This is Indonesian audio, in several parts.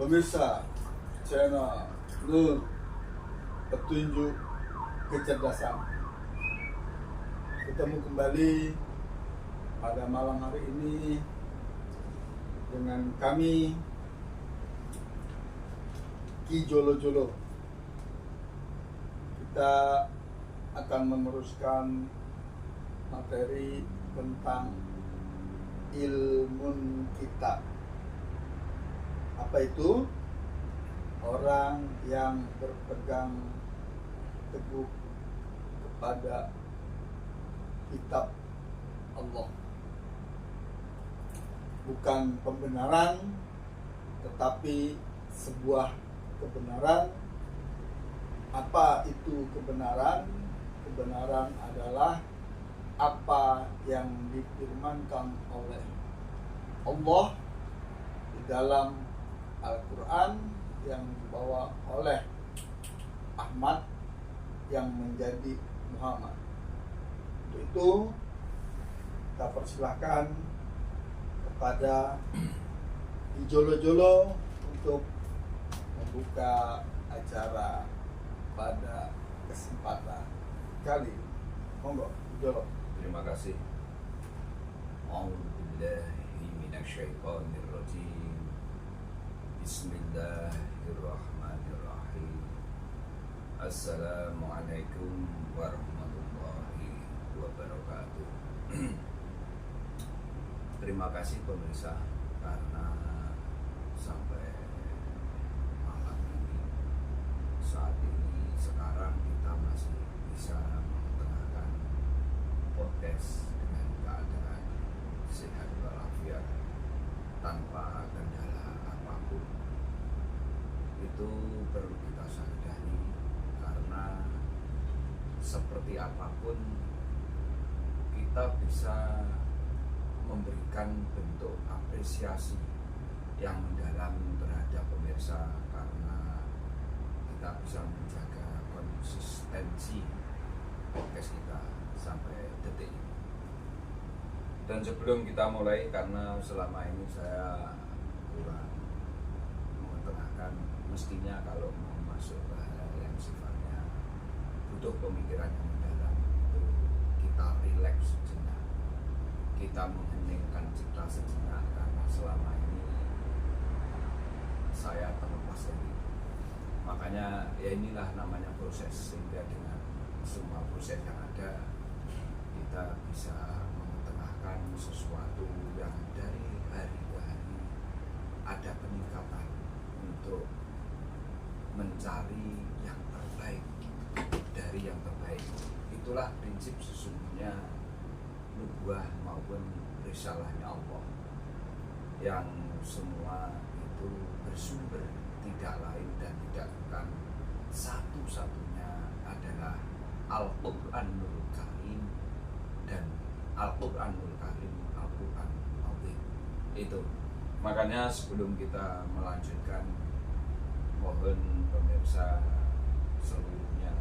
Pemirsa channel Nur Petunjuk Kecerdasan, ketemu kembali pada malam hari ini dengan kami Ki Jolo Jolo. Kita akan meneruskan materi tentang ilmu kitab. Apa itu? Orang yang berpegang teguh kepada kitab Allah, bukan pembenaran, tetapi sebuah kebenaran. Apa itu kebenaran? Kebenaran adalah apa yang difirmankan oleh Allah di dalam Al-Quran yang dibawa oleh Ahmad yang menjadi Muhammad. Untuk itu kita persilahkan kepada Jolo Jolo untuk membuka acara pada kesempatan kali ini. Monggo, Jolo. Terima kasih. A'udzubillahi minasyaitonirrajim. Bismillahirrahmanirrahim. Assalamualaikum warahmatullahi wabarakatuh. Terima kasih pemirsa, karena sampai malam ini, saat ini, sekarang kita masih bisa mengetengahkan podcast dengan keadaan sehat walafiat tanpa kendala apapun. Itu perlu kita sadari, karena seperti apapun kita bisa memberikan bentuk apresiasi yang mendalam terhadap pemirsa, karena kita bisa menjaga konsistensi podcast kita sampai detik ini. Dan sebelum kita mulai, karena selama ini saya kurang mengetengahkan, mestinya kalau mau masuk ke hal yang sifatnya butuh pemikiran yang mendalam, itu kita rileks sejenak, kita mengheningkan cipta sejenak, karena selama ini saya terlepas dari itu. Makanya ya inilah namanya proses, sehingga dengan semua proses yang ada, kita bisa mengetengahkan sesuatu yang dari hari ke hari ada peningkatan untuk mencari yang terbaik dari yang terbaik. Itulah prinsip sesungguhnya nubuah maupun risalahnya Allah, yang semua itu bersumber tidak lain dan tidak bukan satu-satunya adalah Al-Quranul Karim, dan Al-Quranul Karim Al-Quran Azim. Itu makanya sebelum kita melanjutkan, mohon pemirsa seluruhnya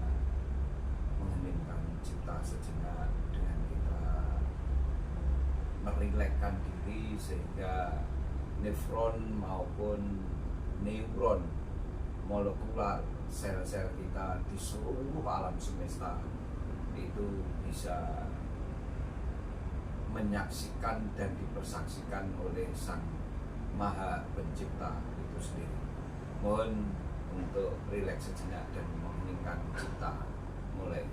mengheningkan cipta sejenak dengan kita merilekkan diri, sehingga nefron maupun neuron molekular sel-sel kita di seluruh alam semesta itu bisa menyaksikan dan dipersaksikan oleh Sang Maha Pencipta itu sendiri. Mohon untuk rileks sejenak dan mengheningkan cipta. Mulai.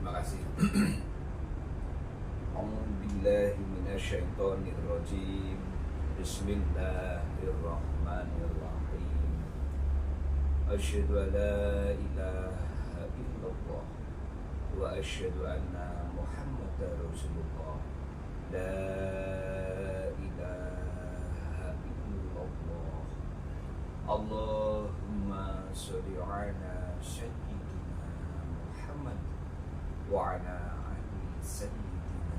Terima kasih. A'udzubillahi minasyaitonirrajim. Bismillahirrahmanirrahim. Asyhadu an la ilaha illallah wa asyhadu anna Muhammadar Rasulullah. La ilaha illallah Allahumma sholli ala sayyidina Muhammad wa ala ali sayyidina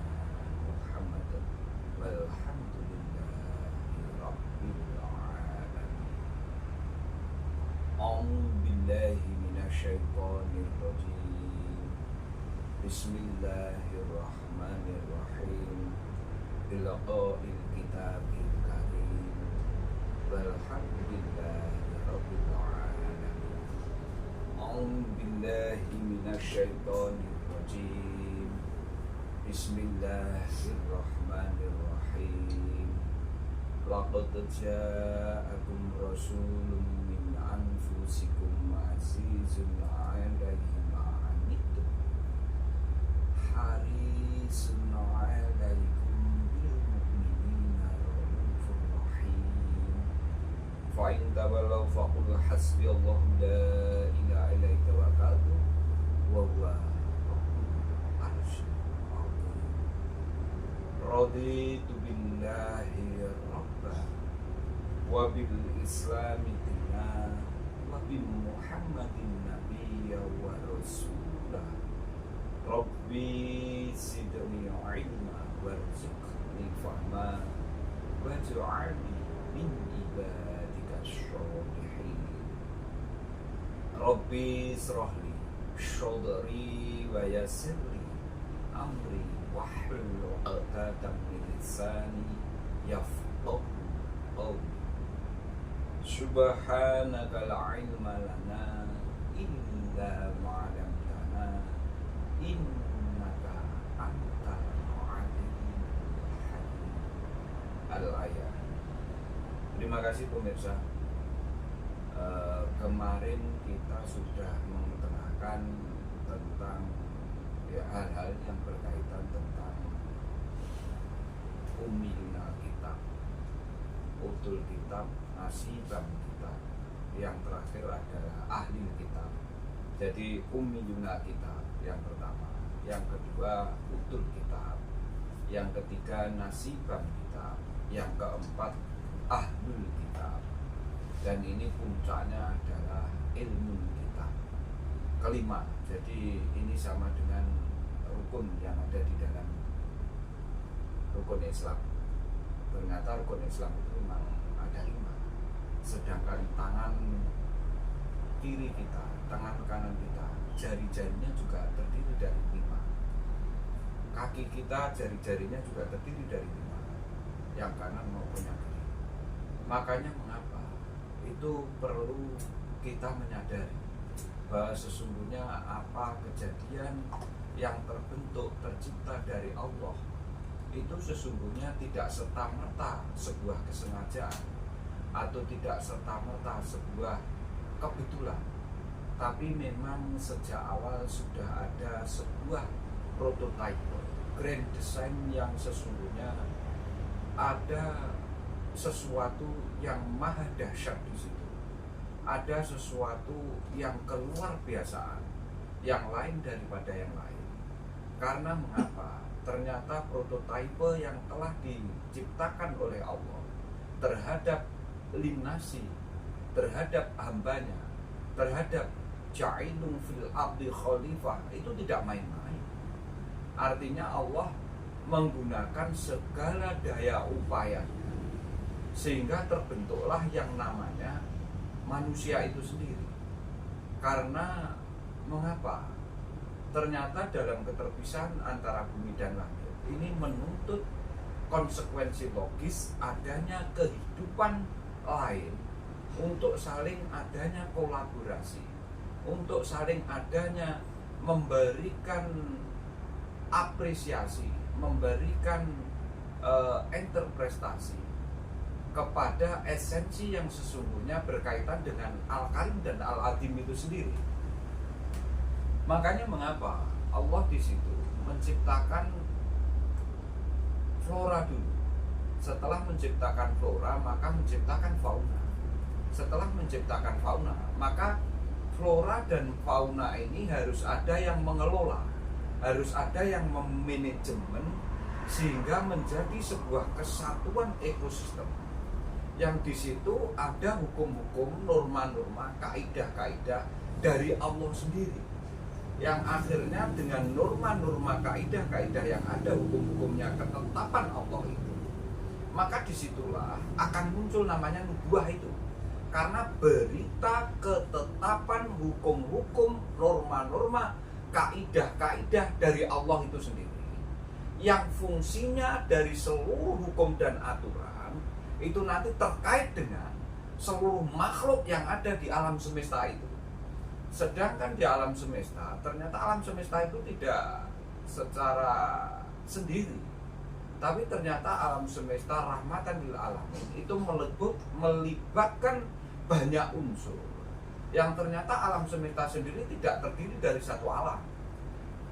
Muhammad walhamdulillahi rabbil alamin. A'udzu billahi minasyaitonir rajim. Bismillahirrahmanirrahim. Bilaqa'il kitabil karim walhamdulillahi rabbil alamin. A'udzu billahi minasyaitonir rajim. Bismillahirrahmanirrahim. Laqad ja'akum rasulun min anfusikum azizun 'alaihi ma 'anittum harisun 'alaikum bil mu'minina raufur rahim. Fa in tawallaw faqul hasbiyallahu la ilaha illa huwa tawakkaltu wa huwa rabbul arsyil azim. Raditu billahi rabban wa bil islami dinan wa bi muhammadin nabiyya wa rasulah. Rabbi zidni ilma warzuqni fahma waj'alni min ibadika sholihin. Rabbi israhli shodri wa yassirli amri wahlul 'uqdatam min lisani yafqahu qawli. Subhanaka la ilma lana illa ma 'allamtana innaka antal alimul hakim. Al-ayat. Terima kasih pemirsa. Kemarin kita sudah mengetengahkan tentang hal-hal yang berkaitan tentang ummiyul kitab, utul kitab, nasibam kitab. Yang terakhir adalah ahli kitab. Jadi ummiyul kitab yang pertama, yang kedua utul kitab, yang ketiga nasibam kitab, yang keempat ahlul kitab, dan ini puncaknya adalah ilmu kitab. Kelima, jadi ini sama dengan rukun yang ada di dalam rukun Islam. Ternyata rukun Islam itu memang ada 5. Sedangkan tangan kiri kita, tangan kanan kita, jari-jarinya juga terdiri dari 5. Kaki kita, jari-jarinya juga terdiri dari 5, yang kanan maupun yang kiri. Makanya mengapa itu perlu kita menyadari bahwa sesungguhnya apa kejadian yang terbentuk, tercipta dari Allah itu sesungguhnya tidak serta-merta sebuah kesengajaan atau tidak serta-merta sebuah kebetulan, tapi memang sejak awal sudah ada sebuah prototipe, grand design yang sesungguhnya ada sesuatu yang maha dahsyat di situ. Ada sesuatu yang keluar biasaan, yang lain daripada yang lain. Karena mengapa? Ternyata prototipe yang telah diciptakan oleh Allah terhadap linnasi, terhadap hambanya, terhadap ja'ilun fil abdi khalifah, itu tidak main-main. Artinya Allah menggunakan segala daya upayanya sehingga terbentuklah yang namanya manusia itu sendiri. Karena mengapa? Ternyata dalam keterpisahan antara bumi dan langit ini menuntut konsekuensi logis adanya kehidupan lain, untuk saling adanya kolaborasi, untuk saling adanya memberikan apresiasi, memberikan interpretasi kepada esensi yang sesungguhnya berkaitan dengan Al-Karim dan Al-Adim itu sendiri. Makanya mengapa Allah di situ menciptakan flora dulu. Setelah menciptakan flora, maka menciptakan fauna. Setelah menciptakan fauna, maka flora dan fauna ini harus ada yang mengelola, harus ada yang memanajemen, sehingga menjadi sebuah kesatuan ekosistem. yang di situ ada hukum-hukum, norma-norma, kaidah-kaidah dari Allah sendiri, yang akhirnya dengan norma-norma, kaidah-kaidah yang ada, hukum-hukumnya, ketetapan Allah itu, maka disitulah akan muncul namanya nubuah itu. Karena berita ketetapan hukum-hukum, norma-norma, kaidah-kaidah dari Allah itu sendiri, yang fungsinya dari seluruh hukum dan aturan itu nanti terkait dengan seluruh makhluk yang ada di alam semesta itu. Sedangkan di alam semesta, ternyata alam semesta itu tidak secara sendiri, tapi ternyata alam semesta rahmatan lil alamin itu melibatkan banyak unsur, yang ternyata alam semesta sendiri tidak terdiri dari satu alam,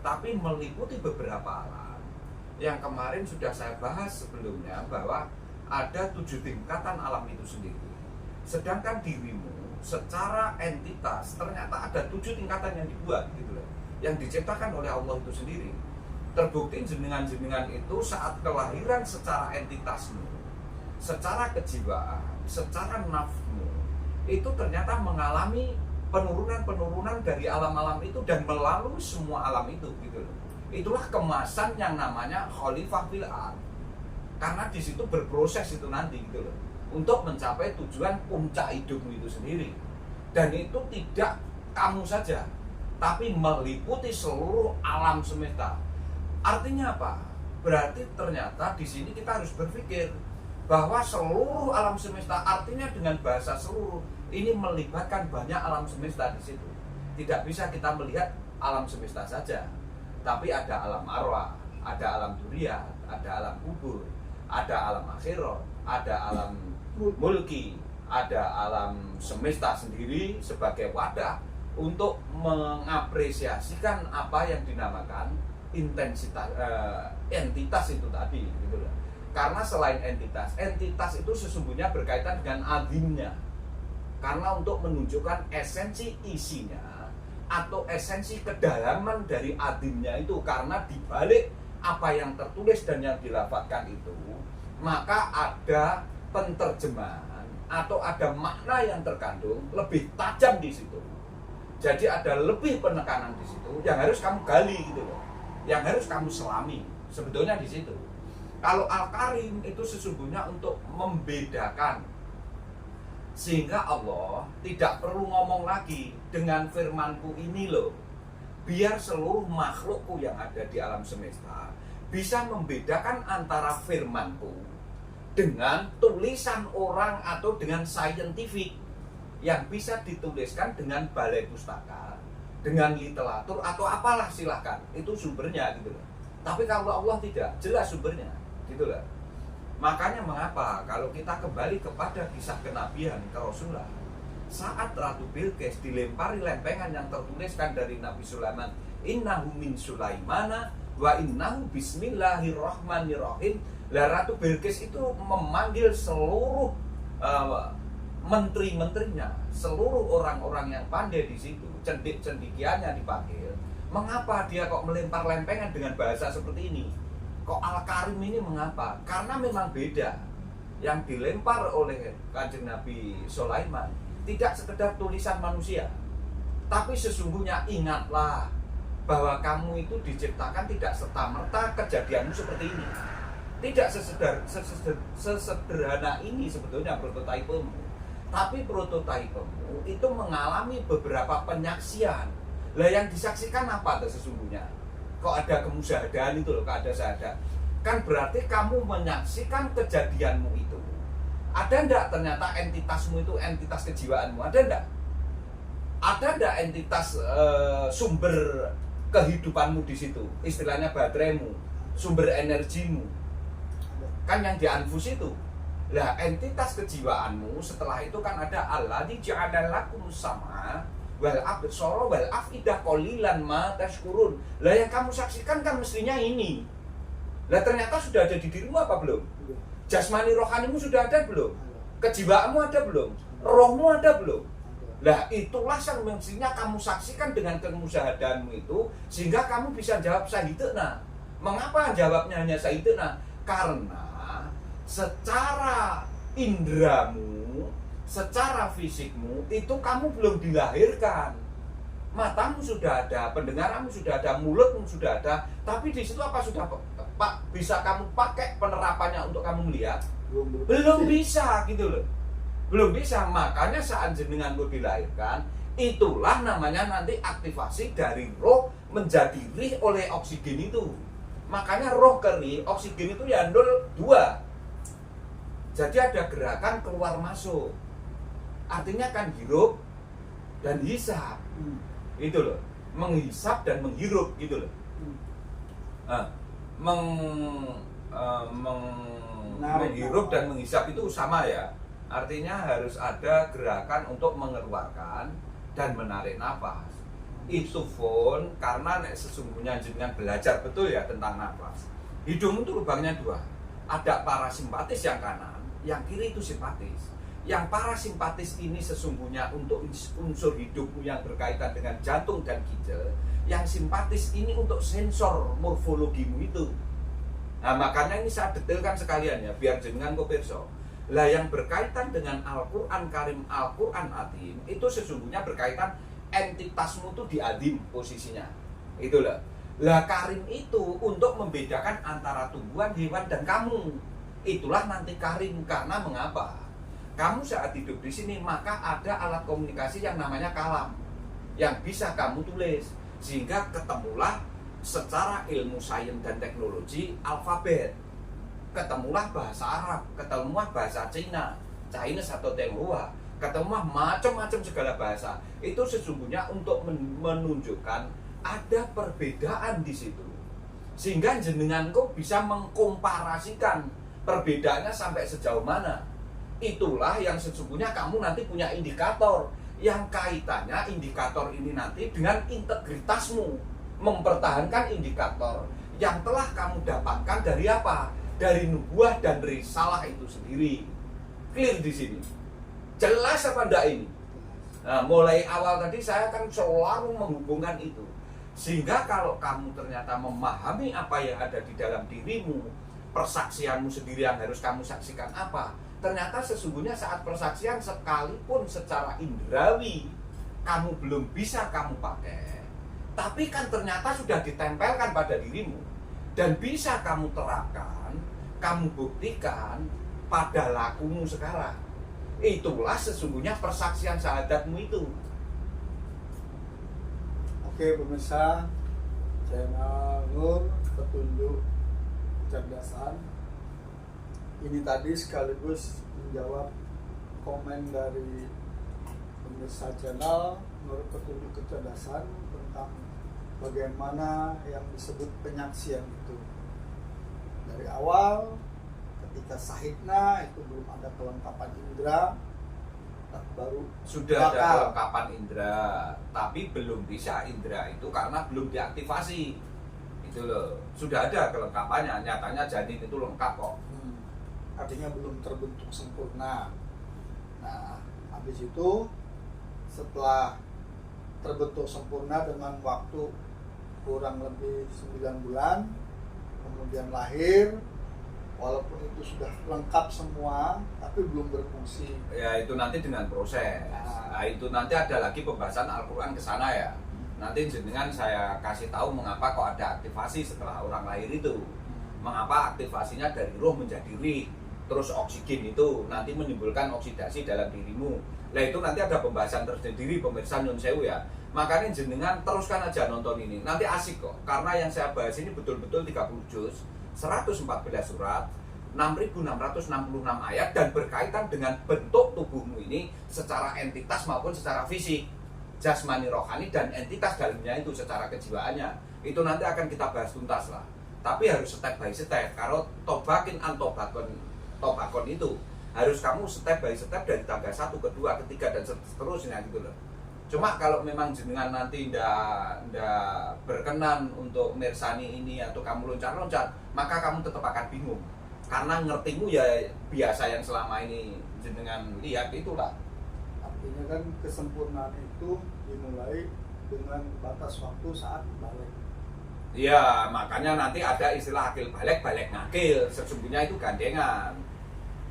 tapi meliputi beberapa alam. Yang kemarin sudah saya bahas sebelumnya bahwa ada 7 tingkatan alam itu sendiri. Sedangkan dirimu secara entitas ternyata ada 7 tingkatan yang dibuat gitu loh, yang diciptakan oleh Allah itu sendiri. Terbukti jenengan-jenengan itu saat kelahiran secara entitasmu, secara kejiwaan, secara nafmu, itu ternyata mengalami penurunan-penurunan dari alam-alam itu dan melalui semua alam itu gitu loh. Itulah kemasan yang namanya khalifah fil ardh. Karena di situ berproses itu nanti gitu loh, untuk mencapai tujuan puncak hidupmu itu sendiri. Dan itu tidak kamu saja, tapi meliputi seluruh alam semesta. Artinya apa? Berarti ternyata di sini kita harus berpikir bahwa seluruh alam semesta, artinya dengan bahasa seluruh ini melibatkan banyak alam semesta di situ. Tidak bisa kita melihat alam semesta saja, tapi ada alam arwah, ada alam duriyat, ada alam kubur, ada alam akhirat, ada alam mulki, ada alam semesta sendiri sebagai wadah untuk mengapresiasikan apa yang dinamakan entitas itu tadi gitu loh. Karena selain entitas itu sesungguhnya berkaitan dengan azimnya. Karena untuk menunjukkan esensi isinya atau esensi kedalaman dari azimnya itu, karena dibalik apa yang tertulis dan yang dilafadzkan itu, maka ada penterjemahan atau ada makna yang terkandung lebih tajam di situ. Jadi ada lebih penekanan di situ yang harus kamu gali gitu loh, yang harus kamu selami sebetulnya di situ. Kalau Al-Karim itu sesungguhnya untuk membedakan, sehingga Allah tidak perlu ngomong lagi dengan firmanku ini loh, biar seluruh makhlukku yang ada di alam semesta bisa membedakan antara firmanku dengan tulisan orang atau dengan scientific yang bisa dituliskan dengan balai pustaka, dengan literatur atau apalah silahkan, itu sumbernya gitu loh. Tapi kalau Allah tidak, jelas sumbernya gitu loh. Makanya mengapa kalau kita kembali kepada kisah kenabian kerasulan, saat Ratu Bilqis dilempari lempengan yang tertuliskan dari Nabi Sulaiman, innahu min Sulaimana wa innahu bismillahirrahmanirrahim. Lah Ratu Bilqis itu memanggil seluruh menteri-menterinya, seluruh orang-orang yang pandai di situ, cendik-cendikiannya dipanggil. Mengapa dia kok melempar lempengan dengan bahasa seperti ini? Kok Al-Karim ini mengapa? Karena memang beda. Yang dilempar oleh Kanjeng Nabi Sulaiman tidak sekedar tulisan manusia, tapi sesungguhnya ingatlah bahwa kamu itu diciptakan tidak serta-merta kejadianmu seperti ini. Tidak sesederhana ini sebetulnya prototipemu. Tapi prototipemu itu mengalami beberapa penyaksian. Lah yang disaksikan apa tuh sesungguhnya? Kok ada kemusyahadahan itu loh, kok ada syahadat. Kan berarti kamu menyaksikan kejadianmu itu. Ada enggak ternyata entitasmu itu entitas kejiwaanmu? Ada enggak? Ada enggak entitas sumber kehidupanmu di situ? Istilahnya bateraimu, sumber energimu. Kan yang di anfus itu. Lah entitas kejiwaanmu setelah itu kan ada alladzi ja'ala lakum sam'a wal absara wal afidah qalilan ma tashkurun. Lah yang kamu saksikan kan mestinya ini. Lah ternyata sudah ada di dirimu apa belum? Jasmani rohanimu sudah ada belum? Kejiwaanmu ada belum? Rohmu ada belum? Lah itulah yang mestinya kamu saksikan dengan kemusyahadaanmu itu, sehingga kamu bisa jawab sahidna. Mengapa jawabnya hanya sahidna? Karena secara indramu, secara fisikmu itu kamu belum dilahirkan. Matamu sudah ada, pendengaranmu sudah ada, mulutmu sudah ada, tapi di situ apa sudah Pak bisa kamu pakai penerapannya untuk kamu melihat? Belum bisa gitu loh. Belum bisa, makanya saat jenenganmu dilahirkan, itulah namanya nanti aktivasi dari roh menjadi rih oleh oksigen itu. Makanya roh ke rih, oksigen itu ya 2. Jadi ada gerakan keluar masuk. Artinya kan hirup dan hisap. Itu loh, menghisap dan menghirup gitu loh. Menghirup dan menghisap itu sama ya. Artinya harus ada gerakan untuk mengeluarkan dan menarik nafas. Itu pun karena sesungguhnya jenengan belajar betul ya tentang nafas. Hidung itu lubangnya 2. Ada parasimpatis yang kanan, yang kiri itu simpatis. Yang parasimpatis ini sesungguhnya untuk unsur hidupmu yang berkaitan dengan jantung dan ginjal. Yang simpatis ini untuk sensor morfologimu itu. Nah makanya ini saya detailkan sekalian ya, biar jenengan kok pirsa. Lah yang berkaitan dengan Al-Quran Karim, Al-Quran Adim, itu sesungguhnya berkaitan entitasmu tuh di adim posisinya. Itulah. Lah Karim itu untuk membedakan antara tumbuhan, hewan, dan kamu. Itulah nanti Karim. Karena mengapa? Kamu saat hidup di sini maka ada alat komunikasi yang namanya kalam yang bisa kamu tulis, sehingga ketemulah secara ilmu sains dan teknologi alfabet, ketemulah bahasa Arab, ketemulah bahasa Cina, Chinese atau Tionghoa, ketemulah macam-macam segala bahasa. Itu sesungguhnya untuk menunjukkan ada perbedaan di situ, sehingga jenenganku bisa mengkomparasikan perbedaannya sampai sejauh mana. Itulah yang sesungguhnya kamu nanti punya indikator yang kaitannya indikator ini nanti dengan integritasmu, mempertahankan indikator yang telah kamu dapatkan dari apa? Dari nubuah dan risalah itu sendiri. Clear di sini? Jelas apa enggak ini? Nah, mulai awal tadi saya kan selalu menghubungkan itu. Sehingga kalau kamu ternyata memahami apa yang ada di dalam dirimu, persaksianmu sendiri yang harus kamu saksikan apa? Ternyata sesungguhnya saat persaksian sekalipun secara indrawi kamu belum bisa kamu pakai, tapi kan ternyata sudah ditempelkan pada dirimu dan bisa kamu terapkan, kamu buktikan pada lakumu sekarang. Itulah sesungguhnya persaksian syahadatmu itu. Oke pemirsa, channel Nur Petunjuk Kecerdasan. Ini tadi sekaligus menjawab komen dari pemirsa channel Nur Petunjuk Kecerdasan tentang bagaimana yang disebut penyaksian itu. Dari awal ketika sahidna itu belum ada kelengkapan indera, baru sudah ada kelengkapan indera, tapi belum bisa indera itu karena belum diaktifasi. Itu loh, sudah ada kelengkapannya, nyatanya janin itu lengkap kok. Artinya belum terbentuk sempurna. Nah, habis itu setelah terbentuk sempurna dengan waktu kurang lebih 9 bulan, kemudian lahir, walaupun itu sudah lengkap semua, tapi belum berfungsi. Ya itu nanti dengan proses. Nah itu nanti ada lagi pembahasan Al-Quran ke sana ya. Nanti jenengan saya kasih tahu mengapa kok ada aktivasi setelah orang lahir itu. Mengapa aktivasinya dari roh menjadi rih. Terus oksigen itu nanti menimbulkan oksidasi dalam dirimu. Nah itu nanti ada pembahasan tersendiri pemirsa Nyun Sewu ya. Makanya jenengan teruskan aja nonton ini. Nanti asik kok. Karena yang saya bahas ini betul-betul 30 juz, 114 surat, 6.666 ayat dan berkaitan dengan bentuk tubuhmu ini secara entitas maupun secara fisik, jasmani, rohani dan entitas dalamnya itu secara kejiwaannya. Itu nanti akan kita bahas tuntas lah. Tapi harus step by step. Kalau tobakin tobakon itu harus kamu step by step dari tangga 1, kedua, ketiga dan seterusnya gitu loh. Cuma kalau memang jenengan nanti ndak berkenan untuk mirsani ini atau kamu loncat-loncat, maka kamu tetap akan bingung. Karena ngertimu ya biasa yang selama ini jenengan lihat itulah. Artinya kan kesempurnaan itu dimulai dengan batas waktu saat balik. Iya, makanya nanti ada istilah akil balik ngakil. Sesungguhnya itu gandengan.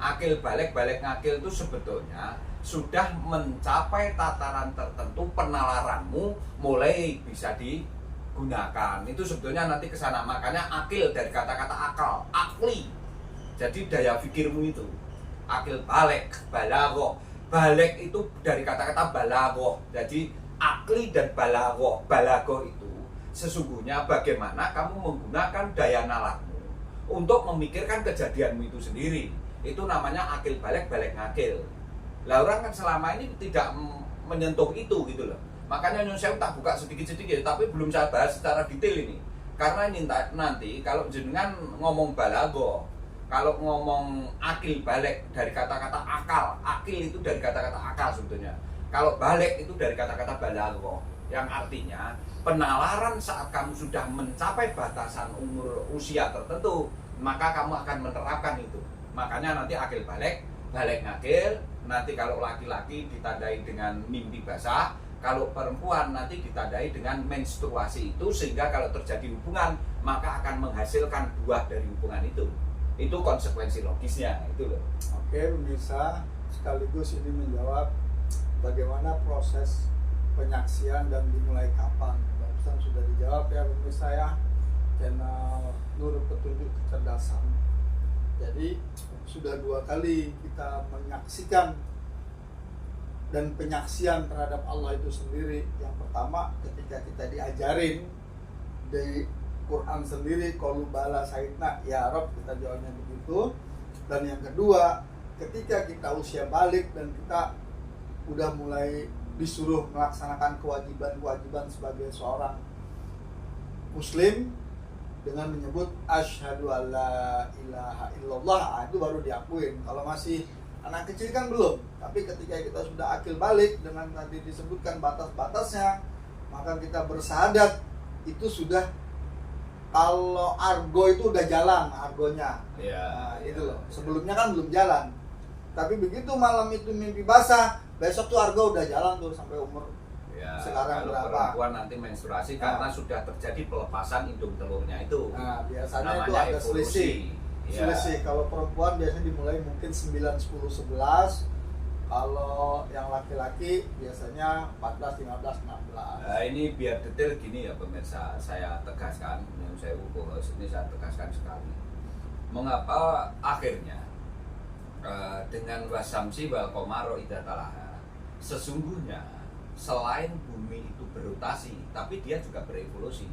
Akil balik ngakil itu sebetulnya sudah mencapai tataran tertentu, penalaranmu mulai bisa digunakan. Itu sebetulnya nanti ke sana. Makanya akil dari kata-kata akal, akli. Jadi daya pikirmu itu. Akil balik, balaghah. Balik itu dari kata-kata balaghah. Jadi akli dan balaghah. Balaghah itu sesungguhnya bagaimana kamu menggunakan daya nalarmu untuk memikirkan kejadianmu itu sendiri. Itu namanya akil balik ngakil. Lah orang kan selama ini tidak menyentuh itu gitu loh. Makanya saya tak buka sedikit-sedikit, tapi belum saya bahas secara detail ini. Karena ini nanti kalau jenengan ngomong balaghah, kalau ngomong akil balik dari kata-kata akal, akil itu dari kata-kata akal sebetulnya. Kalau balik itu dari kata-kata balaghah, yang artinya penalaran saat kamu sudah mencapai batasan umur usia tertentu, maka kamu akan menerapkan itu. Makanya nanti akil balik ngakil. Nanti kalau laki-laki ditandai dengan mimpi basah, kalau perempuan nanti ditandai dengan menstruasi itu, sehingga kalau terjadi hubungan maka akan menghasilkan buah dari hubungan itu. Itu konsekuensi logisnya itu loh. Oke pemirsa, sekaligus ini menjawab bagaimana proses penyaksian dan dimulai kapan. Barusan sudah dijawab ya pemirsa ya, channel Nur Petunjuk Kecerdasan. Jadi sudah 2 kali kita menyaksikan dan penyaksian terhadap Allah itu sendiri. Yang pertama ketika kita diajarin di Quran sendiri, qalu bala sayyidna ya Rob, kita jawabnya begitu. Dan yang kedua ketika kita usia balik dan kita udah mulai disuruh melaksanakan kewajiban sebagai seorang muslim dengan menyebut asyhadu alla ilaha illallah, itu baru diakuin. Kalau masih anak kecil kan belum. Tapi ketika kita sudah akil balik dengan tadi disebutkan batas-batasnya, maka kita bersahadat itu sudah, kalau argo itu udah jalan argonya. Ya, itu loh. Sebelumnya kan belum jalan. Tapi begitu malam itu mimpi basah, besok tuh argo udah jalan tuh sampai umur ya, sekarang kalau berapa. perempuan nanti menstruasi karena sudah terjadi pelepasan indung telurnya itu. Nah, biasanya namanya itu ada evolusi. selisih. Kalau perempuan biasanya dimulai mungkin 9, 10, 11. Kalau yang laki-laki biasanya 14, 15, 16. Nah, ini biar detail gini ya pemirsa, saya tegaskan, yang saya ini saya tegaskan sekali. Mengapa akhirnya dengan wasamsi wal qamaro idza talaha, sesungguhnya selain bumi itu berotasi, tapi dia juga berevolusi.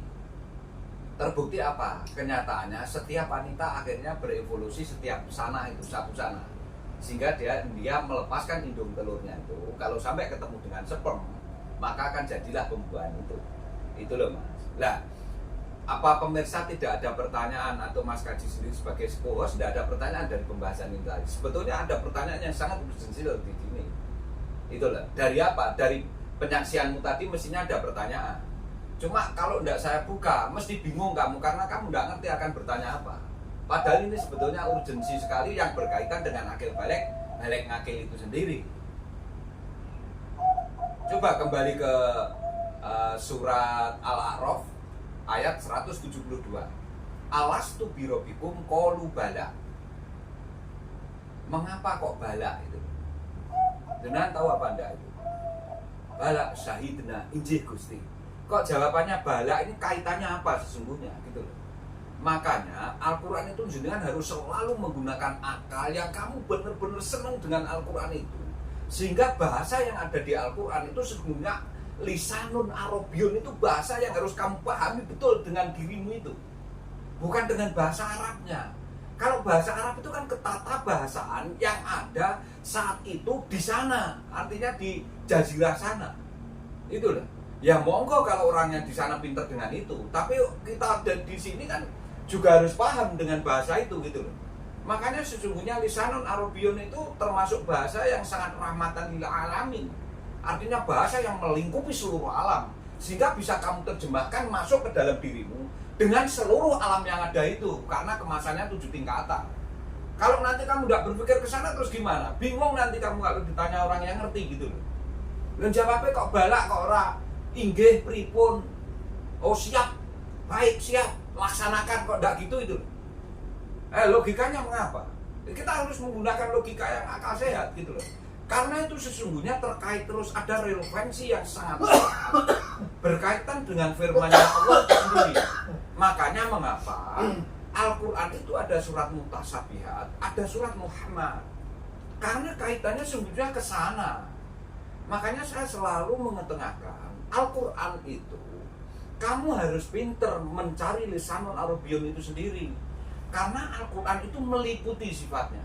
Terbukti apa? Kenyataannya setiap wanita akhirnya berevolusi setiap sana itu satu sana, sehingga dia melepaskan indung telurnya itu. Kalau sampai ketemu dengan sperm, maka akan jadilah pembuahan itu loh mas. Lah, apa pemirsa tidak ada pertanyaan, atau Mas Kaji sendiri sebagai co-host tidak ada pertanyaan dari pembahasan ini tadi? Sebetulnya ada pertanyaan yang sangat urgensial di sini. Itulah dari apa? Dari penyaksianmu tadi mestinya ada pertanyaan. Cuma kalau tidak saya buka, mesti bingung kamu karena kamu tidak ngerti akan bertanya apa. Padahal ini sebetulnya urgensi sekali yang berkaitan dengan akil balik ngakil itu sendiri. Coba kembali ke surat Al-A'raf ayat 172. Alastu birobikum qalu bala. Mengapa kok bala itu? Dengan tahu apa anda itu? Bala syahidna injih Gusti. Kok jawabannya bala, ini kaitannya apa sesungguhnya gitu loh. Makanya Al-Quran itu jenengan harus selalu menggunakan akal, yang kamu benar-benar senang dengan Al-Quran itu. Sehingga bahasa yang ada di Al-Quran itu sesungguhnya lisanun Arabiun, itu bahasa yang harus kamu pahami betul dengan dirimu itu. Bukan dengan bahasa Arabnya. Kalau bahasa Arab itu kan ketata bahasaan yang ada saat itu di sana, artinya di jazirah sana. Itulah. Ya monggo kalau orangnya di sana pintar dengan itu, tapi kita ada di sini kan juga harus paham dengan bahasa itu gitu loh. Makanya sesungguhnya lisanun Arabiun itu termasuk bahasa yang sangat rahmatan lil alamin. Artinya bahasa yang melingkupi seluruh alam, sehingga bisa kamu terjemahkan masuk ke dalam dirimu dengan seluruh alam yang ada itu, karena kemasannya 7 tingkatan. Kalau nanti kamu tidak berpikir ke sana terus gimana? Bingung nanti kamu kalau ditanya orang yang ngerti gitu loh. Dan jawabnya kok balak kok ora, inggih pripun, oh siap, baik siap, laksanakan, kok tidak gitu itu. Logikanya mengapa? Kita harus menggunakan logika yang akal sehat gitu loh. Karena itu sesungguhnya terkait terus ada relevansi yang sangat berkaitan dengan firman-Nya Allah itu sendiri. Makanya mengapa Al-Quran itu ada surat Mutasabihat, ada surat Muhammad. Karena kaitannya sesungguhnya ke sana. Makanya saya selalu mengetengahkan Al-Quran itu kamu harus pinter mencari lisanul Arabiyyun itu sendiri. Karena Al-Quran itu meliputi sifatnya.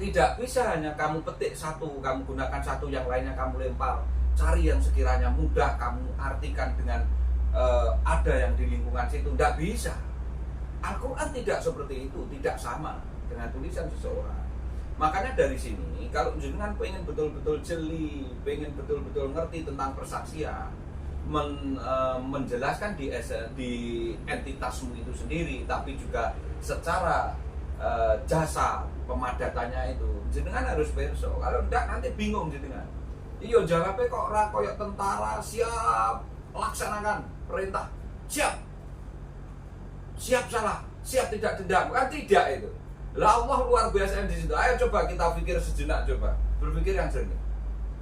Tidak bisa hanya kamu petik satu, kamu gunakan satu, yang lainnya kamu lempar. Cari yang sekiranya mudah kamu artikan dengan ada yang di lingkungan situ. Tidak bisa. Al-Quran tidak seperti itu, tidak sama dengan tulisan seseorang. Makanya dari sini, kalau jenengan pengen betul-betul jeli, pengen betul-betul ngerti tentang persaksian, menjelaskan di entitasmu itu sendiri, tapi juga secara jasa pemadatannya itu, jenengan harus perso. Kalau enggak nanti bingung jenengan. Iya jawabnya kok ora koyok tentara, siap laksanakan perintah, siap salah, siap tidak dendam, kan tidak itu. Lah Allah luar biasa di situ. Ayo coba kita pikir sejenak, coba berpikir yang jernih.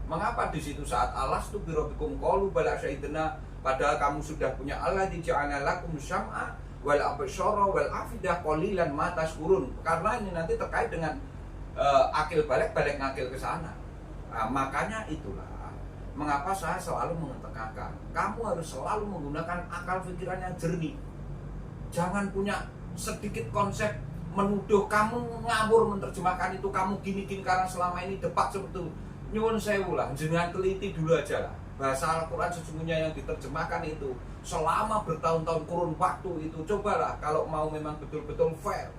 Mengapa di situ saat alastu bi rabbikum qalu bala syahidna, padahal kamu sudah punya Allah di ja'ala lakum syam'a wal absyara wal afidah qalilan ma tashkurun. Karena ini nanti terkait dengan akil balik ngakil ke sana. Nah, makanya itulah mengapa saya selalu mengetengahkan kamu harus selalu menggunakan akal pikiran yang jernih. Jangan punya sedikit konsep menuduh kamu ngawur menerjemahkan itu, kamu gini karena selama ini depak seperti itu. Nyuwun sewu lah, jangan teliti dulu aja lah. Bahasa Al-Quran sesungguhnya yang diterjemahkan itu selama bertahun-tahun kurun waktu itu, cobalah kalau mau memang betul-betul fair,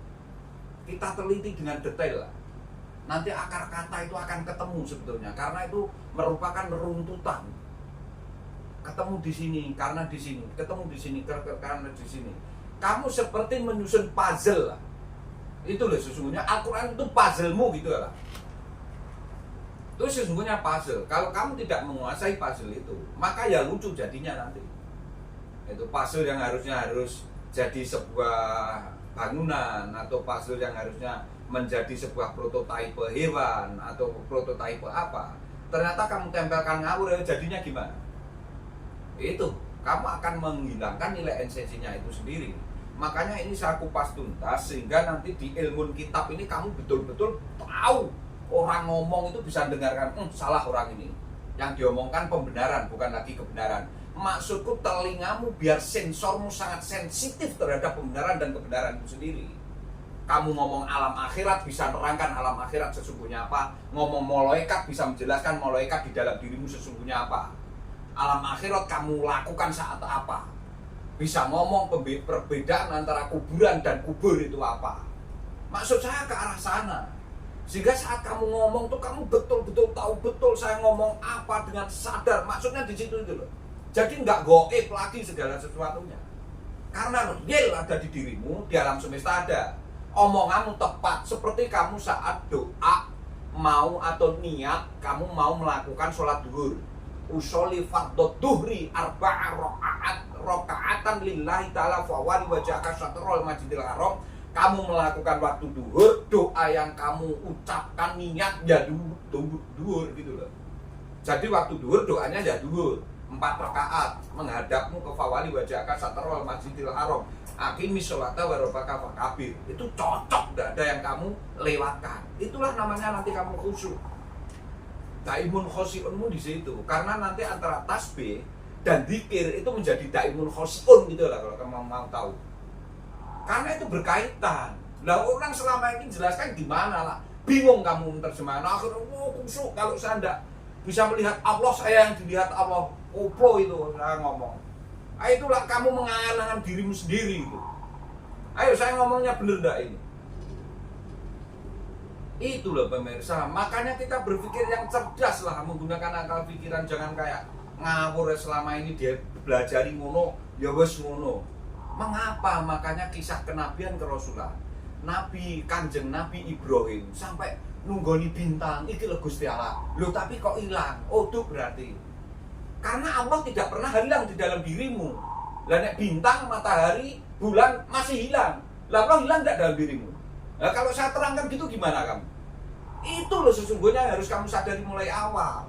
kita teliti dengan detail lah. Nanti akar kata itu akan ketemu sebetulnya, karena itu merupakan runtutan. Ketemu di sini karena di sini, ketemu di sini karena di sini. Kamu seperti menyusun puzzle lah. Itu loh sesungguhnya Al-Quran itu puzzlemu gitu lah. Itu sesungguhnya puzzle. Kalau kamu tidak menguasai puzzle itu, maka ya lucu jadinya nanti. Itu puzzle yang harusnya harus jadi sebuah bangunan, atau puzzle yang harusnya menjadi sebuah prototipe hewan atau prototipe apa. Ternyata kamu tempelkan ngawur, jadinya gimana? Itu kamu akan menghilangkan nilai esensinya itu sendiri. Makanya ini saya kupas tuntas sehingga nanti di ilmu kitab ini kamu betul-betul tahu orang ngomong itu bisa dengarkan, salah orang ini. Yang diomongkan pembenaran, bukan lagi kebenaran. Maksudku telingamu biar sensormu sangat sensitif terhadap pembenaran dan kebenaran itu sendiri. Kamu ngomong alam akhirat bisa nerangkan alam akhirat sesungguhnya apa. Ngomong malaikat bisa menjelaskan malaikat di dalam dirimu sesungguhnya apa. Alam akhirat kamu lakukan saat apa. Bisa ngomong perbedaan antara kuburan dan kubur itu apa. Maksud saya ke arah sana. Sehingga saat kamu ngomong tuh kamu betul-betul tahu betul saya ngomong apa dengan sadar. Maksudnya di situ itu loh. Jadi nggak goib lagi segala sesuatunya. Karena real ada di dirimu, di alam semesta ada. Omonganmu tepat seperti kamu saat doa mau atau niat kamu mau melakukan sholat duhur. Usolli fardhu duhri arba'a rakaatan lillahi ta'ala fawali wajhaka syatrul masjidil haram. Kamu melakukan waktu duhur, doa yang kamu ucapkan niat ya duhur gitu loh. Jadi waktu duhur doanya ya duhur 4 rakaat menghadapmu ke fawali wajhaka syatrul masjidil haram. Aqimis sholata wa rabbaka fakabir. Itu cocok, tidak ada yang kamu lewatkan. Itulah namanya nanti kamu khusyuk. Daimun khosiunmu di situ, karena nanti antara tasbih dan dzikir itu menjadi daimun khosiun gitu lah kalau kamu mau tahu. Karena itu berkaitan. Lah orang selama ini jelaskan gimana lah, bingung kamu menerjemahkan. Akhirnya khusyuk kalau saya tidak bisa melihat Allah, saya yang dilihat Allah. Koplo itu saya ngomong. Itulah kamu mengangan dirimu sendiri itu. Ayo saya ngomongnya bener enggak ini? Itulah pemirsa, makanya kita berpikir yang cerdas lah, menggunakan akal pikiran, jangan kayak ngawur selama ini dia belajari ngono, ya wes ngono. Mengapa? Makanya kisah kenabian ke Rasulullah. Nabi Kanjeng Nabi Ibrahim sampai nunggoni bintang, iki lho Gusti Allah. Loh tapi kok hilang? Oh itu berarti karena Allah tidak pernah hilang di dalam dirimu. Lah nek bintang, matahari, bulan masih hilang. Lah Allah hilang enggak dalam dirimu? Nah, kalau saya terangkan gitu gimana kamu? Itu loh sesungguhnya yang harus kamu sadari mulai awal.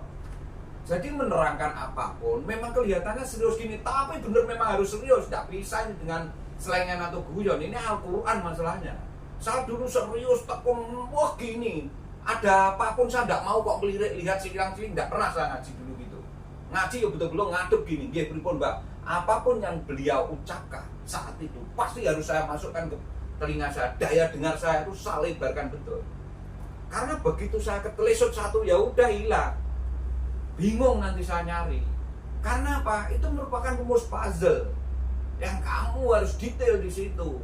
Jadi menerangkan apapun memang kelihatannya serius gini, tapi bener memang harus serius. Tidak bisa ini dengan selengan atau guyon. Ini Al-Quran masalahnya. Saya dulu serius tekun, wah gini, ada apapun saya tidak mau kok melirik, lihat silang-siling. Tidak pernah saya ngaji dulu gitu. Ngaji ya betul-betul ngadep gini. Dia pripun mbak, apapun yang beliau ucapkan saat itu pasti harus saya masukkan ke telinga saya. Daya dengar saya itu saya lebarkan betul. Karena begitu saya ketelesut satu ya udah hilang. Bingung nanti saya nyari. Karena apa? Itu merupakan rumus puzzle yang kamu harus detail di situ.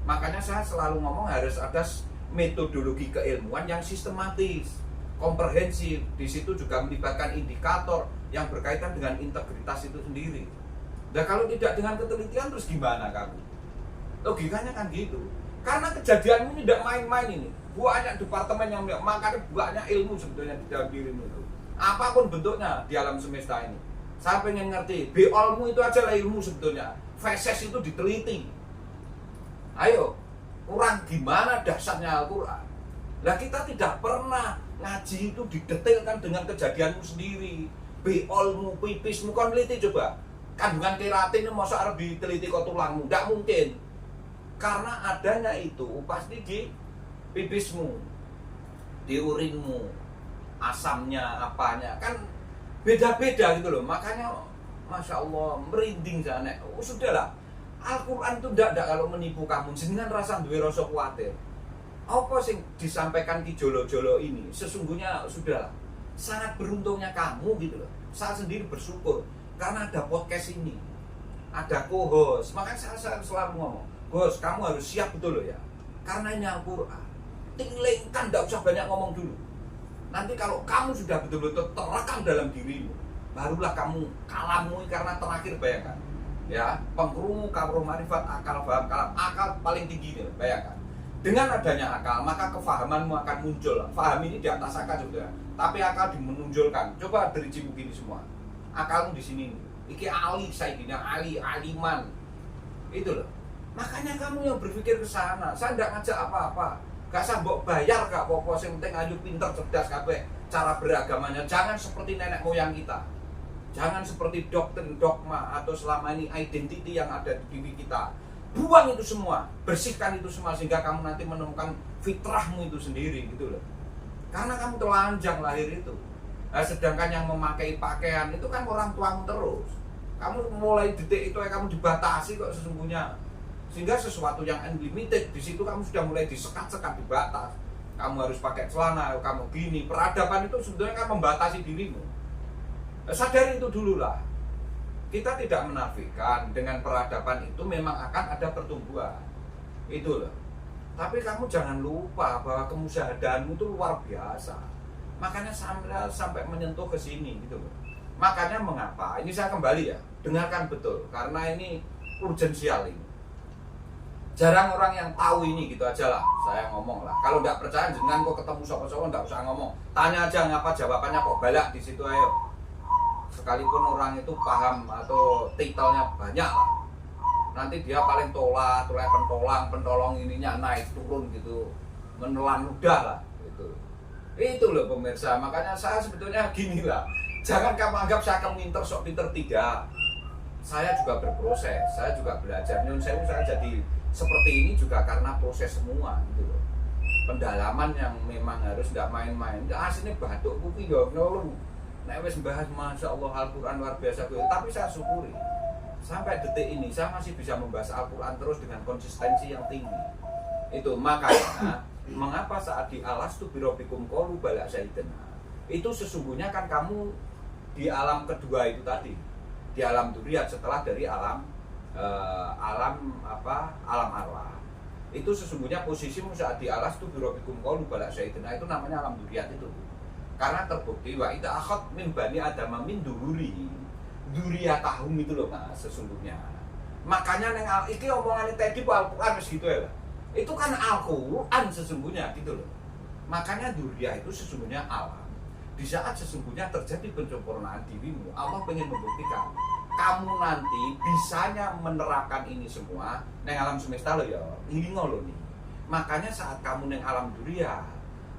Makanya saya selalu ngomong harus ada metodologi keilmuan yang sistematis, komprehensif. Di situ juga melibatkan indikator yang berkaitan dengan integritas itu sendiri. Nah kalau tidak dengan ketelitian terus gimana kamu? Logikanya kan gitu. Karena kejadian ini tidak main-main ini. Banyak departemen yang makanya banyak ilmu sebetulnya di dalam dirimu itu. Apapun bentuknya di alam semesta ini. Saya pengen ngerti, beolmu itu aja lah ilmu sebetulnya. Feses itu diteliti. Ayo, kurang gimana dasarnya Al-Quran? Lah kita tidak pernah ngaji itu didetailkan dengan kejadianmu sendiri. Beolmu, pipismu, kan teliti coba. Kandungan keratin masa harus diteliti kok tulangmu? Tidak mungkin. Karena adanya itu pasti di pipismu, di urinmu, asamnya, apanya, kan beda-beda gitu loh. Makanya Masya Allah, merinding sana. Oh, sudahlah, Al-Quran itu tidak kalau menipu kamu, jenengan rasa duwe rasa khawatir. Apa sih disampaikan ki jolo-jolo ini? Sesungguhnya sudahlah, sangat beruntungnya kamu gitu loh. Saya sendiri bersyukur karena ada podcast ini, ada co-host. Makanya saya selalu ngomong, bos, kamu harus siap betul loh ya. Karena ini Al-Quran. Tinggalkan, tidak usah banyak ngomong dulu. Nanti kalau kamu sudah betul-betul terekam dalam dirimu, barulah kamu kalamui karena terakhir bayangkan. Ya, pengkerumu, kamruh, marifat, akal, faham, kalam. Akal paling tinggi nih, bayangkan. Dengan adanya akal, maka kefahamanmu akan muncul. Faham ini di atas akal juga. Tapi akal dimenunjulkan. Coba dari cipu gini semua. Akalmu di sini. Iki ali, sayyidina ali, aliman. Itu loh. Makanya kamu yang berpikir ke sana. Saya tidak ngajak apa-apa. Gak sambok bayar gak apa-apa. Yang penting ayo pinter, cerdas kabeh. Cara beragamanya jangan seperti nenek moyang kita. Jangan seperti doktrin, dogma atau selama ini identity yang ada di diri kita. Buang itu semua, bersihkan itu semua sehingga kamu nanti menemukan fitrahmu itu sendiri gitu loh. Karena kamu telanjang lahir itu. Nah, sedangkan yang memakai pakaian itu kan orang tuamu terus. Kamu mulai detik itu kamu dibatasi kok sesungguhnya. Sehingga sesuatu yang unlimited di situ kamu sudah mulai disekat-sekat, dibatas. Kamu harus pakai celana, kamu gini. Peradaban itu sebetulnya kan membatasi dirimu. Sadari itu dulu lah. Kita tidak menafikan dengan peradaban itu memang akan ada pertumbuhan. Itu loh. Tapi kamu jangan lupa bahwa kemusyahadaanmu itu luar biasa. Makanya sampai menyentuh ke sini gitu loh. Makanya mengapa? Ini saya kembali ya. Dengarkan betul karena ini urgensial ini. Jarang orang yang tahu ini gitu aja lah. Saya ngomong lah. Kalau nggak percaya jangan kok ketemu sopo-sopo nggak usah ngomong. Tanya aja ngapa jawabannya kok balak di situ ayo. Sekalipun orang itu paham atau titelnya banyak lah, nanti dia paling tolak pentolong ininya naik turun gitu, menelan ludah lah gitu. Itu loh pemirsa, makanya saya sebetulnya gini lah, jangan kamu anggap saya akan sok pinter, tidak. Saya juga berproses, saya juga belajar. Saya jadi seperti ini juga karena proses semua gitu loh. Pendalaman yang memang harus nggak main-main. Aslinya batuk kuwi yo nolong. Nek wis bahas Masya Allah Al-Quran luar biasa. Tapi saya syukuri sampai detik ini saya masih bisa membahas Al-Quran terus dengan konsistensi yang tinggi. Itu makanya mengapa saat di alastu birobikum qalu bala sayyidina, itu sesungguhnya kan kamu di alam kedua itu tadi, di alam dzurriyyat setelah dari alam arwah. Itu sesungguhnya posisimu saat di alastu birobikum qalu bala sayyidina itu namanya alam dzurriyyat itu. Karena terbukti wa idza akhad min bani adama min dururi duriyatahum itu loh Mas sesungguhnya. Makanya neng iki omongane tadi Al-Qur'an wis gitu ya. Itu kan Al-Qur'an sesungguhnya gitu loh. Makanya duriyah itu sesungguhnya alam. Di saat sesungguhnya terjadi penyempurnaan dirimu, Allah pengen membuktikan kamu nanti bisanya menerapkan ini semua neng alam semesta lo ya. Ini ngono nih. Makanya saat kamu neng alam dunia,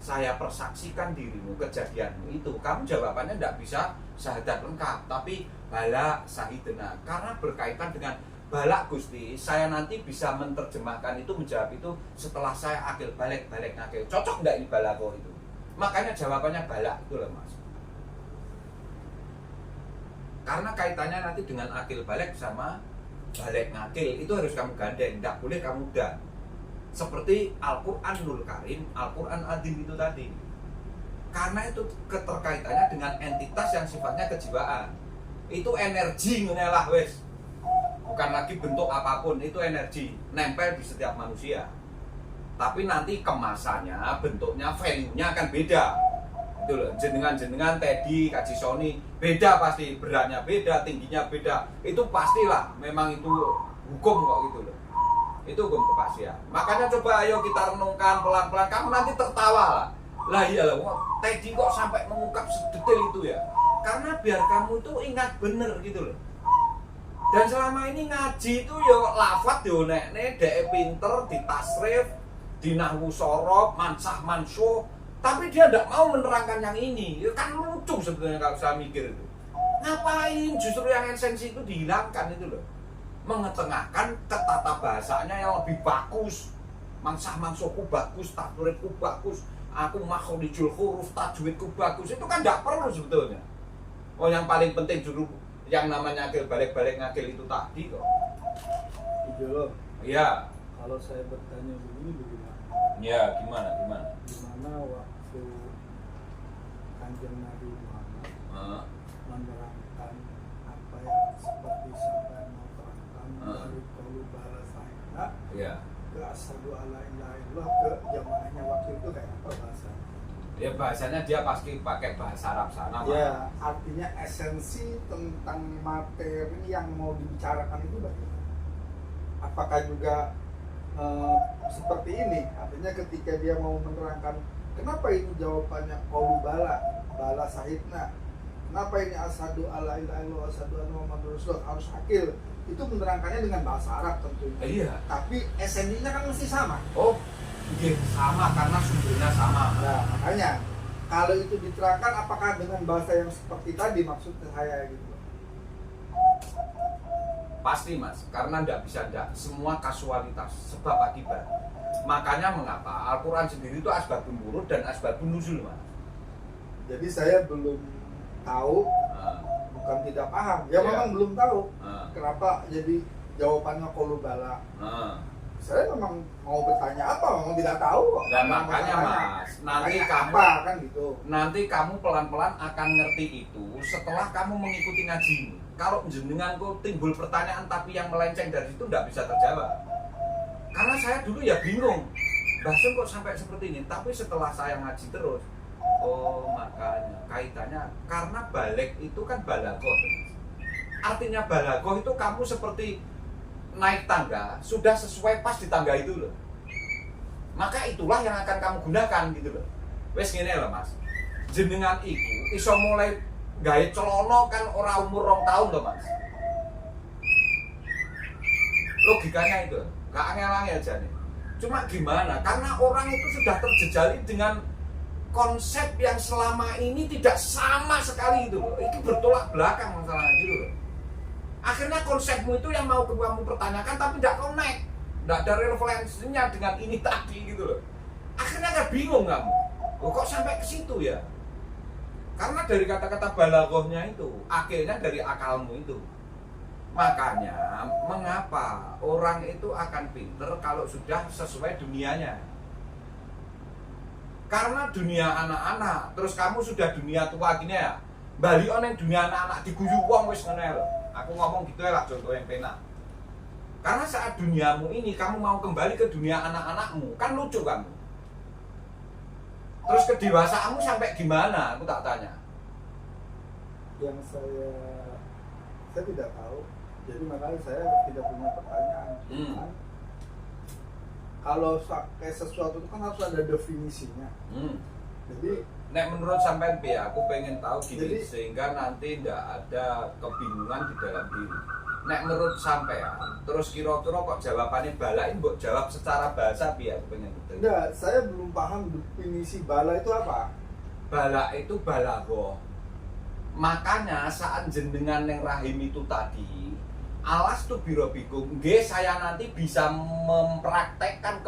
saya persaksikan dirimu, kejadianmu itu, kamu jawabannya tidak bisa syahadat lengkap, tapi bala sahidena, karena berkaitan dengan bala Gusti, saya nanti bisa menerjemahkan itu, menjawab itu setelah saya akil balik ngakil. Cocok nggak ini balago itu? Makanya jawabannya bala itu loh Mas. Karena kaitannya nanti dengan akil balik sama balik ngakil, itu harus kamu gandeng, tidak boleh kamu dan. Seperti Al-Quranul Karim, Al-Quran Adim itu tadi. Karena itu keterkaitannya dengan entitas yang sifatnya kejiwaan. Itu energi ngenelah wes. Bukan lagi bentuk apapun, itu energi nempel di setiap manusia. Tapi nanti kemasannya, bentuknya, value-nya akan beda. Itu loh, jenengan-jenengan Teddy, Kaji Sony, beda pasti, beratnya beda, tingginya beda. Itu pastilah, memang itu hukum kok gitu loh. Itu hukum kepastian. Makanya coba ayo kita renungkan pelan-pelan. Kamu nanti tertawa lah. Lah iyalah, Teddy kok sampai mengungkap sedetail itu ya? Karena biar kamu tuh ingat bener gitu loh. Dan selama ini ngaji itu ya lafadz yo nek dhek pinter di tasrif, di nahwu sorof, mansah mansuh, tapi dia tidak mau menerangkan yang ini. Ya kan lucu sebetulnya kalau saya mikir itu. Ngapain justru yang esensi itu dihilangkan itu loh. Mengetengahkan ke tata bahasanya yang lebih bagus, mansah mansuhku bagus, tasrifku bagus, aku makhorijul huruf, tajwidku bagus, itu kan tidak perlu sebetulnya. Oh yang paling penting dulu yang namanya akil balik ngakil itu tadi kok. Ijolo. Iya. Kalau saya bertanya begini bagaimana? Iya, gimana? Gimana waktu Kanjeng Nabi Muhammad menerangkan apa yang seperti sampai mau terangkan dari qaulu bala sahidna ke asyhadu alla ilaha illallah, ke jamaahnya waktu itu kayak apa bahasanya? Ya bahasanya dia pasti pakai bahasa Arab sana. Ya, artinya esensi tentang materi yang mau dibicarakan itu bagaimana? Apakah juga seperti ini? Artinya ketika dia mau menerangkan kenapa ini jawabannya qaulu bala sahidna, kenapa ini asyhadu alla ilaha illallah asyhadu anna muhammadar rasulullah, harus akil. Itu menerangkannya dengan bahasa Arab tentunya. Iya. Tapi esensinya kan mesti sama. Oh, iya, sama karena sumbernya sama. Nah, makanya kalau itu diterangkan apakah dengan bahasa yang seperti tadi maksud saya gitu. Pasti Mas, karena tidak semua kasualitas, sebab akibat. Makanya mengapa Al-Quran sendiri itu asbabun wurud dan asbabun nuzul Mas. Jadi saya belum tahu, bukan tidak paham, ya memang belum tahu kenapa jadi jawabannya qaulu bala. Saya memang mau bertanya apa, memang tidak tahu kok. Dan makanya Mas, nanti kamu apa, kan gitu. Nanti kamu pelan-pelan akan ngerti itu setelah kamu mengikuti ngaji. Kalau jenenganku timbul pertanyaan tapi yang melenceng dari situ tidak bisa terjawab. Karena saya dulu ya bingung, Basun kok sampai seperti ini. Tapi setelah saya ngaji terus, oh makanya kaitannya karena balik itu kan balagoh. Artinya balagoh itu kamu seperti naik tangga, sudah sesuai pas di tangga itu loh. Maka itulah yang akan kamu gunakan gitu loh. Wes ngene loh Mas. Jenengan iku iso mulai gawe celono kan ora umur 2 tahun loh Mas. Logikanya itu, gak angel-angel aja nih. Cuma gimana? Karena orang itu sudah terjejali dengan konsep yang selama ini tidak sama sekali itu loh. Itu bertolak belakang masalahnya gitu loh. Akhirnya konsepmu itu yang mau kamu pertanyakan tapi tidak connect, tidak ada relevansinya dengan ini tadi gitu loh. Akhirnya agak bingung kamu. Oh, kok sampai ke situ ya? Karena dari kata-kata balaghahnya itu, akhirnya dari akalmu itu. Makanya mengapa orang itu akan pinter kalau sudah sesuai dunianya? Karena dunia anak-anak, terus kamu sudah dunia tua gini ya. Bali oneng dunia anak-anak diguyu wong wis ngene lho. Aku ngomong gitu ya lah contoh yang penak. Karena saat duniamu ini kamu mau kembali ke dunia anak-anakmu, kan lucu kamu. Terus kedewasaanmu sampai gimana? Aku tak tanya. Yang saya tidak tahu. Jadi makanya saya tidak punya pertanyaan. Kalau pakai sesuatu itu kan harus ada definisinya. Jadi nek menurut sampean aku pengen tahu gini jadi, sehingga nanti tidak ada kebingungan di dalam diri. nek menurut sampean terus kira-kira kok jawabannya bala ini mbok jawab secara bahasa piye aku pengen ngerti. Enggak, saya belum paham definisi bala itu apa. Bala itu balaghah. Makanya saat jenengan yang rahim itu tadi alas tuh biro bikum, nggih saya nanti bisa mempraktekkan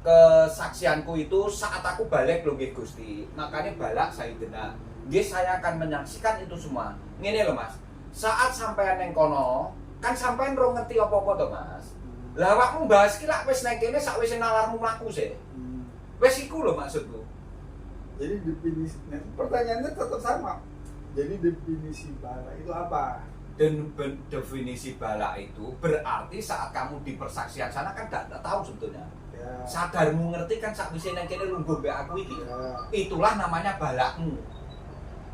kesaksianku itu saat aku balik lho nggih Gusti. Makanya balak Sayyidina. Nggih saya akan menyaksikan itu semua. Ngene lho Mas. Saat sampean neng kono, kan sampean ro ngerti apa-apa to Mas. Lah awakmu bahas ki lak wis nang kene sakwise nalarmu mlaku sih. Wis iku lho maksudku. Jadi definisi, pertanyaannya tetap sama. Jadi definisi bala itu apa? Dan definisi bala itu berarti saat kamu di persaksian sana kan gak tahu sebetulnya. Ya. Sadarmu ngerti kan sakwise nang kene lungguh mbek aku iki. Ya. Itulah namanya balakmu.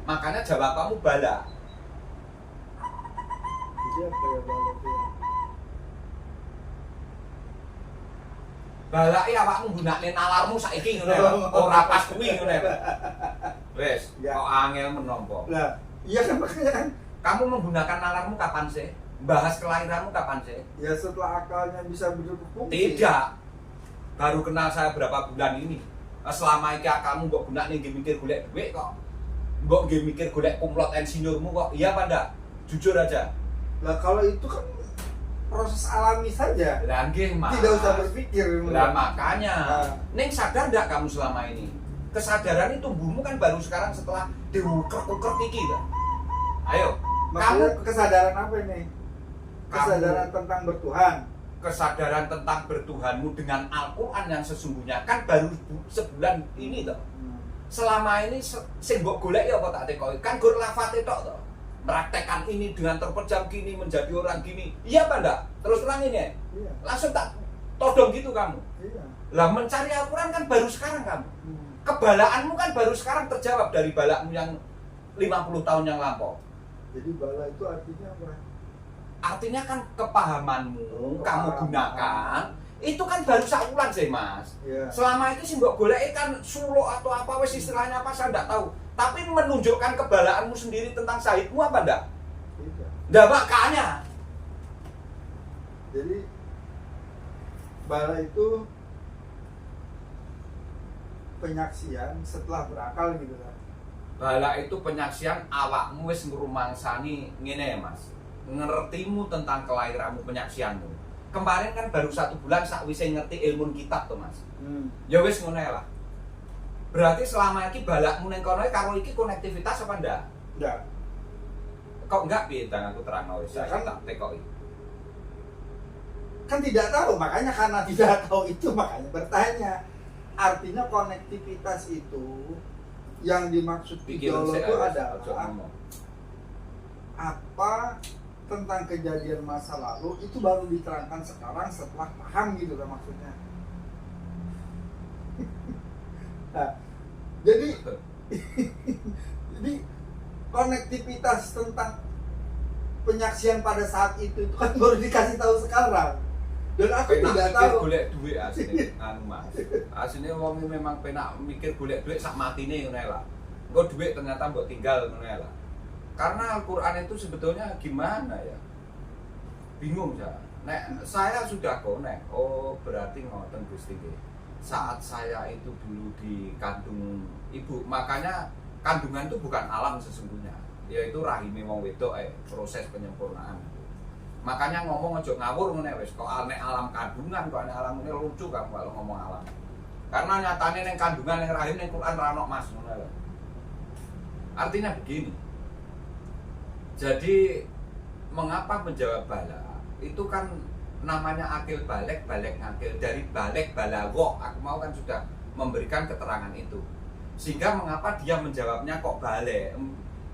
Makanya jawabanmu bala. Jadi apa ya bala itu ya? Balake awakmu gunakne nalarmu saiki ngono lho. Ora pas kuwi ngono lho. Wes, Ya. kok angel menompo. Lah, iya kan makanya kan. Kamu menggunakan nalarmu kapan sih? Bahas kelahiranmu kapan sih? Ya setelah akalnya bisa berfungsi. Tidak. Baru kenal saya berapa bulan ini. Selama ini kamu mbok gunakne nggih mikir golek duit kok. Mbok nggih mikir golek kumlot insinyurmu kok. Iya apa ndak? Jujur aja. Lah kalau itu kan proses alami saja. Lah nggih, Mas. Tidak usah berpikir. Lah makanya, Nah. Neng sadar ndak kamu selama ini? Kesadaran itu tumbuhmu kan baru sekarang setelah diuker-uker iki ta. Ayo, Maksudnya kamu kesadaran apa ini? Kesadaran tentang bertuhan. kesadaran tentang bertuhanmu dengan Al-Qur'an yang sesungguhnya kan baru sebulan ini toh. Selama ini sing mbok golek ya apa tak tekoki? Kan gur lafate tok toh. Praktekkan ini dengan terpejam gini menjadi orang gini. Iya apa enggak? Terus terang ini ya? Iya. Langsung tak todong gitu kamu. Iya. Lah mencari Al-Qur'an kan baru sekarang kamu. Kebalaanmu kan baru sekarang terjawab dari balakmu yang 50 tahun yang lampau. Jadi bala itu artinya apa? Artinya kan kepahamanmu Oh, kamu kepahaman. gunakan itu kan baru saulan sih Mas. Iya. Selama itu sih mbok golek kan sulo atau apa wis istilahnya apa saya enggak tahu. Tapi menunjukkan kebalaanmu sendiri tentang sahidmu apa enggak? Tidak. Nggak makanya. Jadi bala itu penyaksian setelah berakal gitu kan. Bala itu penyaksian awakmu wis ngrumangsani ngene ya Mas. Ngertimu tentang kelahiranmu penyaksianmu. Kemarin kan baru 1 bulan sakwise ngerti ilmu kitab tuh Mas. Ya wis ngono lah. Berarti selama iki balakmu ning kono karo iki konektivitas apa ndak? Enggak. Kok enggak piye dan aku terangno wis Ya saya kan. tak tekoki. Kan tidak tahu, makanya karena tidak tahu itu makanya bertanya. Artinya konektivitas itu yang dimaksud Pikiran Idolo saya itu ojo adalah ngomong. apa tentang kejadian masa lalu itu baru diterangkan sekarang setelah paham gitu kan maksudnya. Nah, jadi konektivitas tentang penyaksian pada saat itu kan baru dikasih tahu sekarang. Dan aku Penak tidak mikir tahu. golek duit asine anu Mas. Asine wong memang penak mikir golek duit sak matine ngono lah. Engko duit ternyata mbok tinggal ngono lah. Karena Al-Qur'an itu sebetulnya gimana ya? Bingung saya. Nek saya sudah connect. Oh, berarti ngoten Gusti nggih. Saat saya itu dulu dikandung ibu, makanya kandungan itu bukan alam sesungguhnya. Yaitu rahime wong wedok proses penyempurnaan. Makanya ngomong aja ngawur ngene wis kok nek alam kandungan kok nek alam ini lucu kamu kalau ngomong alam. Karena nyatane ning kandungan ning rahim ning Quran ra ono Mas ngono lho. Artinya begini. Jadi mengapa menjawab bala? Itu kan namanya akil balik ngakil dari balik balaghah. Aku mau kan sudah memberikan keterangan itu. Sehingga mengapa dia menjawabnya kok balik?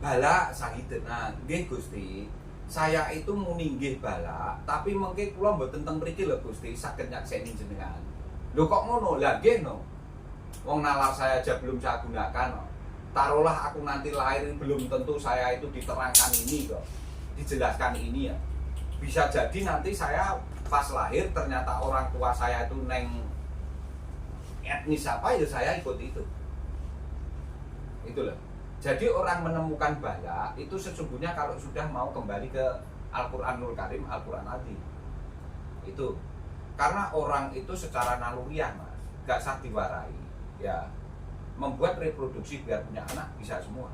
Bala sahidna nggih Gusti. Saya itu muni nggih bala, tapi mengke kula mboten teng mriki lho Gusti, saged nyakseni jenengan. Lho kok ngono? Lah nggih no. Wong nalar saya aja belum saya gunakan. No. Taruhlah aku nanti lahir belum tentu saya itu diterangkan ini kok. Dijelaskan ini ya. Bisa jadi nanti saya pas lahir ternyata orang tua saya itu neng etnis apa ya saya ikut itu. Itu loh. Jadi orang menemukan bala itu sesungguhnya kalau sudah mau kembali ke Al-Quranul Karim, Al-Quran Adi. Itu karena orang itu secara naluriah mas, gak sah diwarai ya, membuat reproduksi biar punya anak bisa semua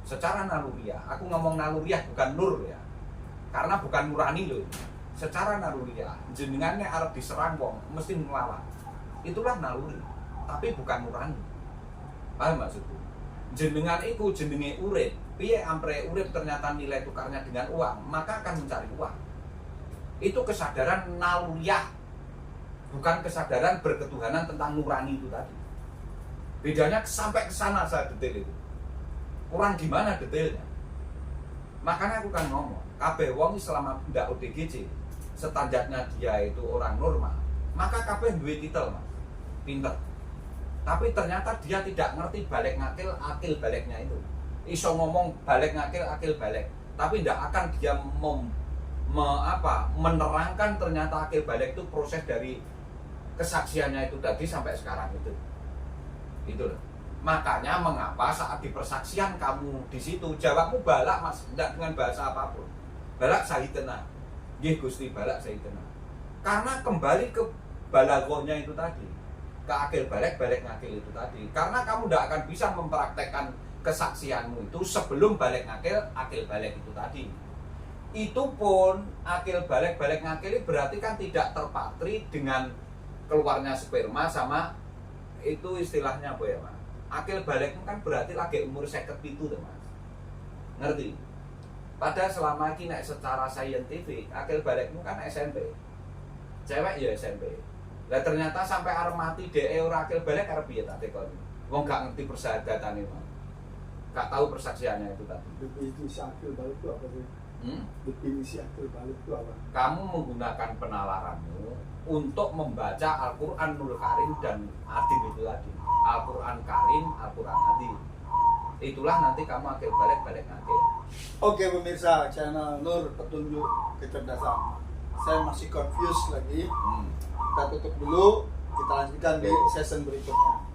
secara naluriah. Aku ngomong naluriah bukan nur ya, karena bukan nurani loh. Secara naluriah jenengannya arep diserang wong mesti ngelawan, itulah naluri, tapi bukan nurani. Paham maksudku? Jenengan iku jenenge urip, piye ampre urip ternyata nilai tukarnya dengan uang, maka akan mencari uang. Itu kesadaran naluriah, bukan kesadaran berketuhanan tentang nurani itu tadi. Bedanya sampai ke sana saya detail itu. Kurang gimana detailnya? Makanya aku kan ngomong, kabeh wong selama ndak ODGJ, standarnya dia itu orang normal, maka kabeh duwe titel mas, pinter. Tapi ternyata dia tidak ngerti balik ngakil, akil baliknya itu. Iso ngomong balik ngakil, akil balik, tapi tidak akan dia menerangkan ternyata akil balik itu proses dari kesaksiannya itu tadi sampai sekarang itu. Itu loh. Makanya mengapa saat di persaksian kamu di situ jawabmu balak mas, tidak dengan bahasa apapun. Balak sahitena, nggih Gusti balak sahitena. Karena kembali ke balagohnya itu tadi, ke akil balik ngakil itu tadi. Karena kamu tidak akan bisa mempraktekkan kesaksianmu itu sebelum balik ngakil, akil balik itu tadi. Itu pun akil balik ngakil berarti kan tidak terpatri dengan keluarnya sperma sama itu istilahnya apa ya mas? Akil balikmu kan berarti lagi umur 57 tuh mas, ngerti? Padahal selama ini secara saintifik akil balikmu kan SMP, cewek ya SMP. Lah ternyata sampai arep mati DE ora akil balik arep piye tak tekoni. Wong gak ngerti persahadatane mas, gak tahu persaksiannya itu tadi. Definisi akil balik itu apa sih? Definisi akil balik itu apa? Kamu menggunakan penalaranmu untuk membaca Al-Quranul Karim dan Adin itu tadi. Al-Quran Karim, Al-Quran Adin. Itulah nanti kamu akil balik ngakil. Oke pemirsa channel Nur Petunjuk Kecerdasan. Saya masih confused lagi. Kita tutup dulu, kita lanjutkan di season berikutnya.